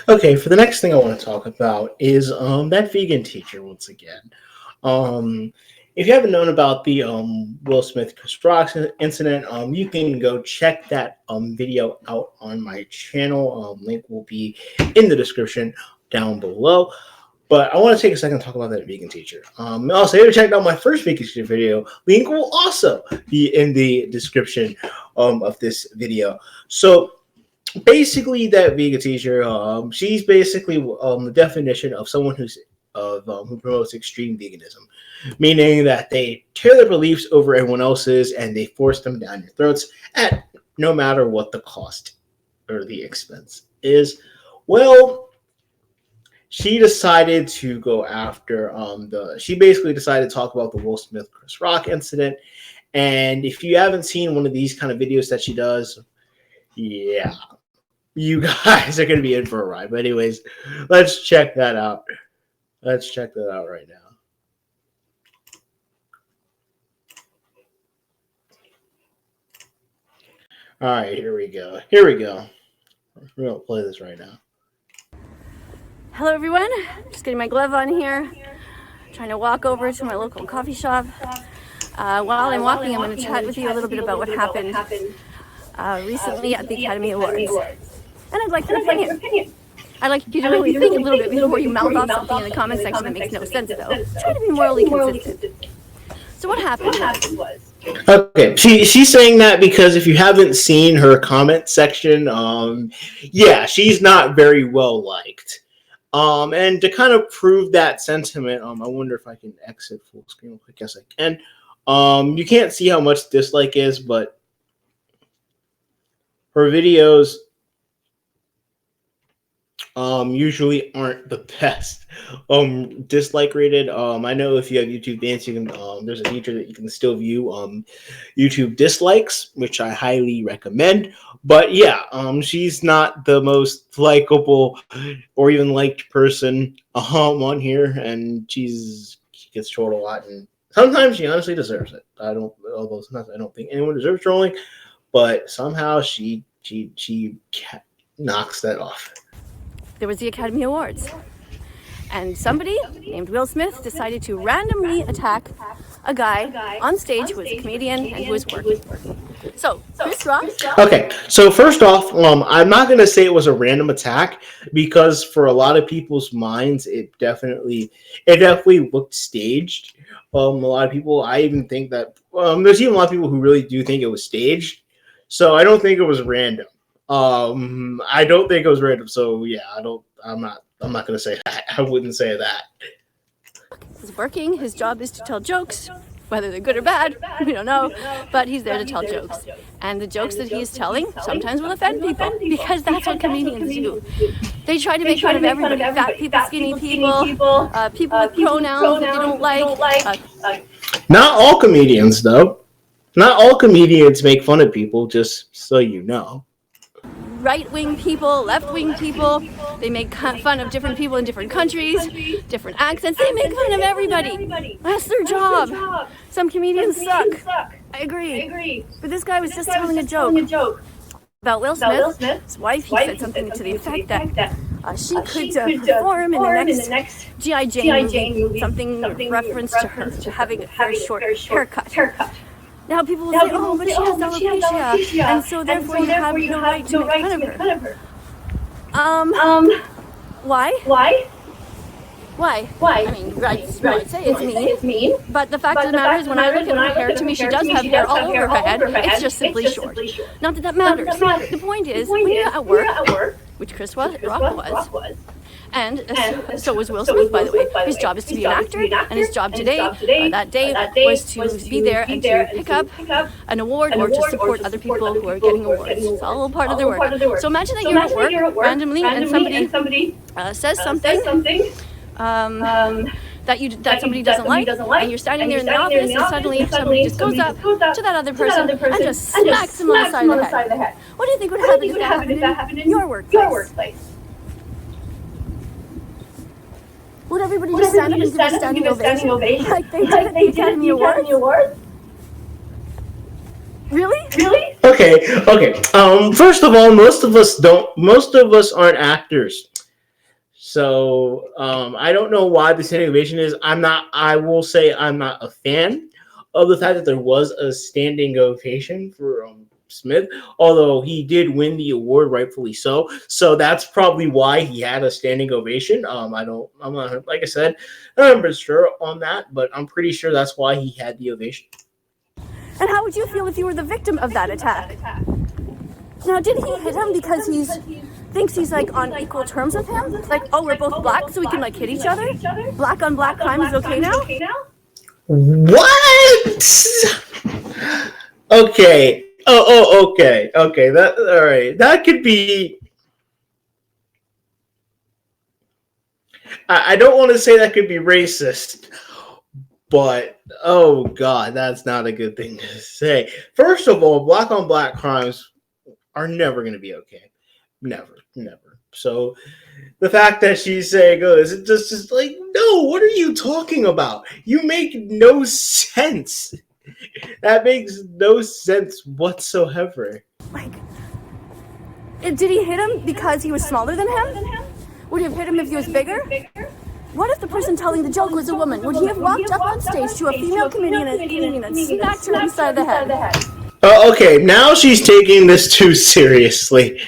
Okay, for the next thing I want to talk about is that vegan teacher once again. Um, if you haven't known about the Will Smith Chris Rock incident, you can go check that video out on my channel. Link will be in the description down below. But I want to take a second to talk about that vegan teacher. Also, if you checked out my first vegan teacher video, link will also be in the description of this video. So basically, that vegan teacher, she's basically the definition of someone who promotes extreme veganism, meaning that they tear their beliefs over everyone else's and they force them down your throats at no matter what the cost or the expense is. Well, she decided to go after she basically decided to talk about the Will Smith Chris Rock incident. And if you haven't seen one of these kind of videos that she does, yeah, you guys are going to be in for a ride. But anyways, let's check that out. Let's check that out right now. All right, here we go. Here we go. We're going to play this right now. Hello everyone, just getting my glove on here, trying to walk over to my local coffee shop. While I'm walking, I'm going to chat with you a little bit about what happened recently at the Academy Awards. And I'd like your opinion. I'd like you to really think a little bit before you mouth off something in the comment section that makes no sense though. Try to be morally consistent. So what happened was... Okay, she's saying that because if you haven't seen her comment section, yeah, she's not very well liked. And to kind of prove that sentiment, I wonder if I can exit full screen real quick. Yes, I can. You can't see how much dislike is, but her videos usually aren't the best dislike rated. I know if you have YouTube Dance, you can there's a feature that you can still view YouTube dislikes, which I highly recommend. But yeah, she's not the most likable or even liked person on here, and she gets trolled a lot, and sometimes she honestly deserves it. Although sometimes I don't think anyone deserves trolling, but somehow she knocks that off. There was the Academy Awards, and somebody named Will Smith decided to randomly attack a guy on stage who was a comedian and who was working. So, Chris Rock. Okay, so first off, I'm not going to say it was a random attack because for a lot of people's minds, it definitely looked staged. A lot of people, I even think that there's even a lot of people who really do think it was staged. So I don't think it was random. I don't think it was random. So yeah, I'm not going to say that. I wouldn't say that. He's working. His job is to tell jokes. Whether they're good or bad, we don't know, but he's there to tell jokes. And the jokes that he's telling sometimes will offend people, because that's what comedians do. They try to make fun of everybody, fat people, skinny people, people with pronouns that they don't like. Not all comedians, though. Not all comedians make fun of people, just so you know. Right-wing people, left-wing people, they make fun of different people in different countries, different accents. They make fun of everybody. That's their job. Some comedians suck. I agree. But this guy was just telling a joke about Will Smith. His wife, he said something to the effect that she could perform in the next G.I. Jane movie, something reference to her to having a very short haircut. Now people will say, oh, but she has alopecia, and so therefore you have no right to make fun of her. Why? I mean, I'd say it's mean, but the fact of the matter is when I look at her hair, to me she does have hair all over her head, it's just simply short. Not that that matters. The point is, when you're at work, which Chris Rock was, and so was Will Smith, by the way. His job is to be an actor, and his job that day was to be there and to pick up an award or to support other people who are getting awards. It's all part of their work. So imagine that you're at work randomly and somebody says something that somebody doesn't like, and you're standing there in the office, and suddenly somebody just goes up to that other person and just smacks them on the side of the head. What do you think would happen if that happened in your workplace? Would everybody just stand up and give a standing ovation like they did at the Academy Awards? Really? Okay. First of all, most of us aren't actors. So I don't know why the standing ovation is. I will say I'm not a fan of the fact that there was a standing ovation for Smith, although he did win the award, rightfully so. So that's probably why he had a standing ovation. I'm not, like I said, I'm not sure on that, but I'm pretty sure that's why he had the ovation. And how would you feel if you were the victim of that attack? Now, did he hit him because he thinks he's like on equal terms with him? Like, oh, we're both black, so we can like hit each other? Black on black crime is okay now? What? Okay. Okay. Okay. That all right. That could be. I don't want to say that could be racist, but oh god, that's not a good thing to say. First of all, black on black crimes are never going to be okay. Never. So the fact that she's saying, "Oh, is it just like no? What are you talking about? You make no sense. That makes no sense whatsoever." Like, did he hit him because he was smaller than him? Would he have hit him if he was bigger? What if the person telling the joke was a woman? Would he have walked up on stage to a female comedian and smacked her on the side of the head? Okay, now she's taking this too seriously.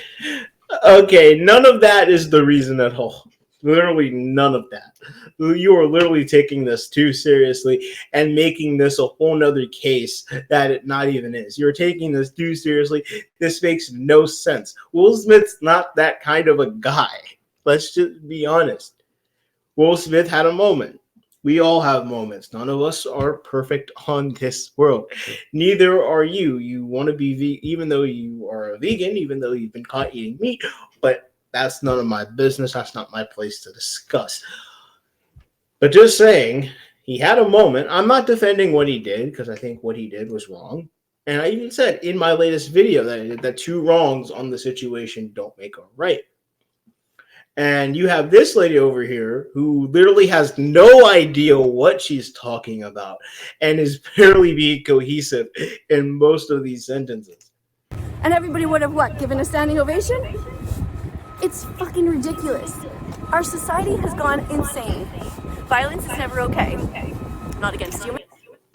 Okay, none of that is the reason at all. Literally none of that. You are literally taking this too seriously and making this a whole nother case that it not even is. You're taking this too seriously. This makes no sense. Will Smith's not that kind of a guy. Let's just be honest. Will Smith had a moment. We all have moments. None of us are perfect on this world. Neither are you. You want to be, even though you are a vegan, even though you've been caught eating meat, but that's none of my business. That's not my place to discuss. But just saying, he had a moment. I'm not defending what he did because I think what he did was wrong. And I even said in my latest video that two wrongs on the situation don't make a right. And you have this lady over here who literally has no idea what she's talking about and is barely being cohesive in most of these sentences. And everybody would have what? Given a standing ovation? It's fucking ridiculous. Our society has gone insane. Violence is never okay. Not against you.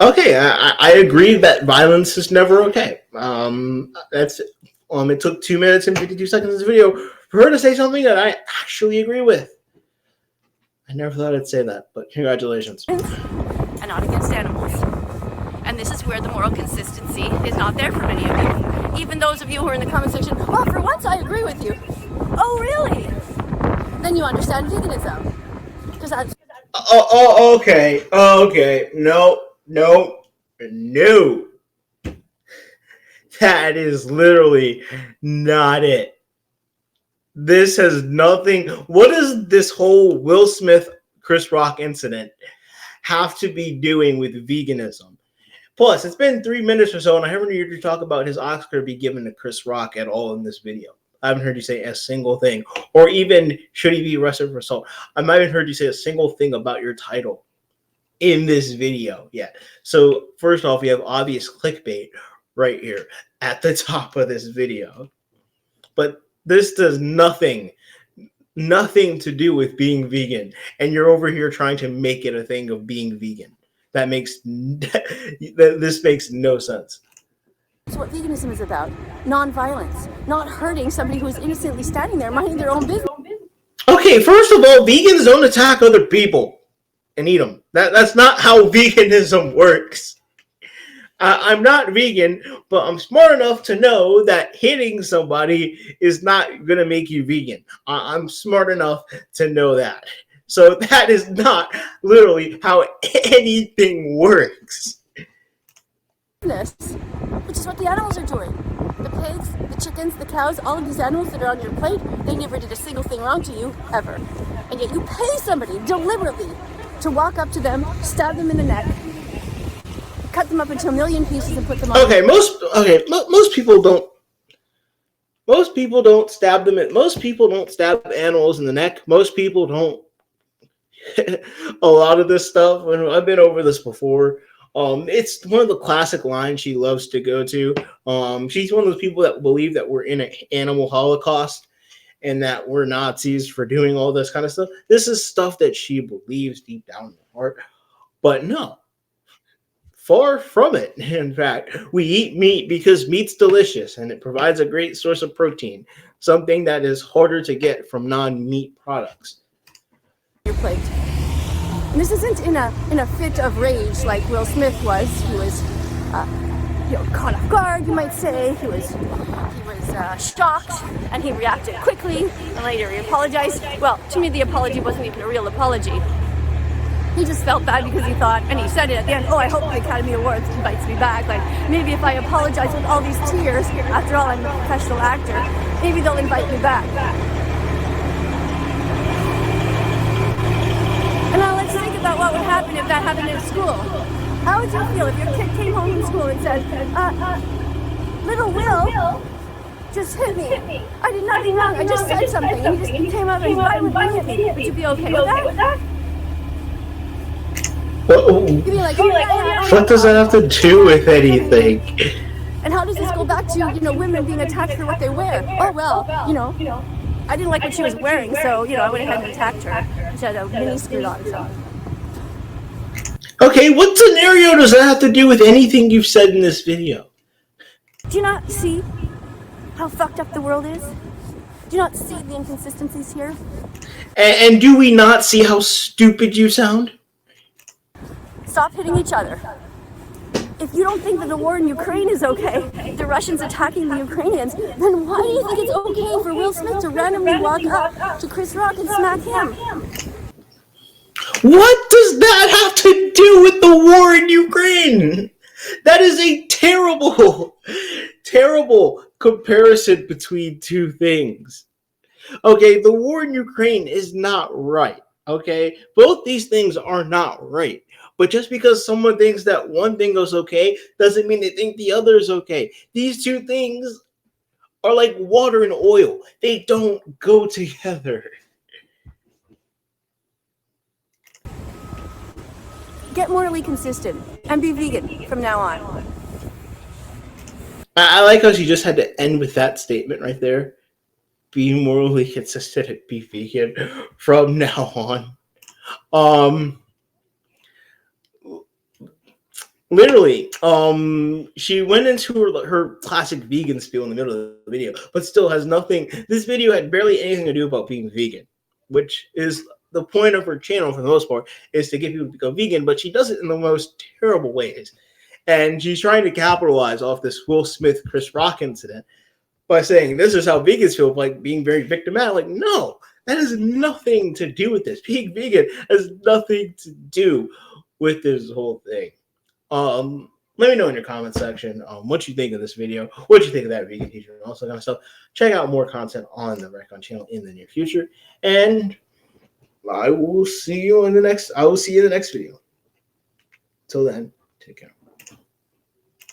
Okay, I agree that violence is never okay. It took 2 minutes and 52 seconds of this video for her to say something that I actually agree with. I never thought I'd say that, but congratulations. And not against animals. And this is where the moral consistency is not there for many of you. Even those of you who are in the comment section, well, for once I agree with you. Oh, really? Then you understand veganism. Because that's... Okay. No. That is literally not it. This has nothing. What does this whole Will Smith, Chris Rock incident have to be doing with veganism? Plus, it's been 3 minutes or so, and I haven't heard you talk about his Oscar be given to Chris Rock at all in this video. I haven't heard you say a single thing, or even should he be arrested for assault. I might have heard you say a single thing about your title in this video yet. So first off, we have obvious clickbait right here at the top of this video. But this does nothing to do with being vegan. And you're over here trying to make it a thing of being vegan. This makes no sense. That's what veganism is about. Non-violence. Not hurting somebody who is innocently standing there minding their own business. Okay, first of all, vegans don't attack other people and eat them. That's not how veganism works. I'm not vegan, but I'm smart enough to know that hitting somebody is not going to make you vegan. I'm smart enough to know that. So that is not literally how anything works. Which is what the animals are doing. The pigs, the chickens, the cows, all of these animals that are on your plate, they never did a single thing wrong to you, ever. And yet you pay somebody deliberately to walk up to them, stab them in the neck, cut them up into a million pieces and put them on. Most people don't stab them. Most people don't stab animals in the neck. Most people don't. A lot of this stuff, and I've been over this before. It's one of the classic lines she loves to go to. She's one of those people that believe that we're in an animal holocaust, and that we're Nazis for doing all this kind of stuff. This is stuff that she believes deep down in her heart. But no, far from it. In fact, we eat meat because meat's delicious and it provides a great source of protein, something that is harder to get from non-meat products. Your plate. And this isn't in a fit of rage like Will Smith was. He was, caught off guard, you might say. He was shocked, and he reacted quickly, and later he apologized. Well, to me, the apology wasn't even a real apology. He just felt bad because he thought, and he said it at the end, oh, I hope the Academy Awards invites me back. Like, maybe if I apologize with all these tears, after all, I'm a professional actor, maybe they'll invite me back. And now let's think about what would happen if that happened in school. How would you feel if your kid came home from school and said, little Will just hit me. I did nothing wrong. I just said something. And he came up and violently hit me. Would you be okay with that? You'd be like, what does that have to do with anything? And how does this go back to, women being attacked for what they wear? Oh, well, I didn't like what she was wearing, so, I went ahead and attacked her. She had a mini skirt on, so. Okay, what scenario does that have to do with anything you've said in this video? Do you not see how fucked up the world is? Do you not see the inconsistencies here? And do we not see how stupid you sound? Stop hitting each other. If you don't think that the war in Ukraine is okay, the Russians attacking the Ukrainians, then why do you think it's okay for Will Smith to randomly walk up to Chris Rock and smack him? What does that have to do with the war in Ukraine? That is a terrible, terrible comparison between two things. Okay, the war in Ukraine is not right. Okay, both these things are not right. But just because someone thinks that one thing is okay doesn't mean they think the other is okay. These two things are like water and oil. They don't go together. Get morally consistent and be vegan from now on. I like how she just had to end with that statement right there. Be morally consistent and be vegan from now on. Literally, she went into her classic vegan spiel in the middle of the video, but still has nothing. This video had barely anything to do about being vegan, which is the point of her channel for the most part, is to get people to become vegan, but she does it in the most terrible ways. And she's trying to capitalize off this Will Smith, Chris Rock incident by saying, this is how vegans feel, like being very victimized. Like, no, that has nothing to do with this. Being vegan has nothing to do with this whole thing. Let me know in your comment section what you think of this video, what you think of that vegan teacher, and all that kind of stuff. Check out more content on the Recon channel in the near future, and I will see you in the next video. Till then, take care.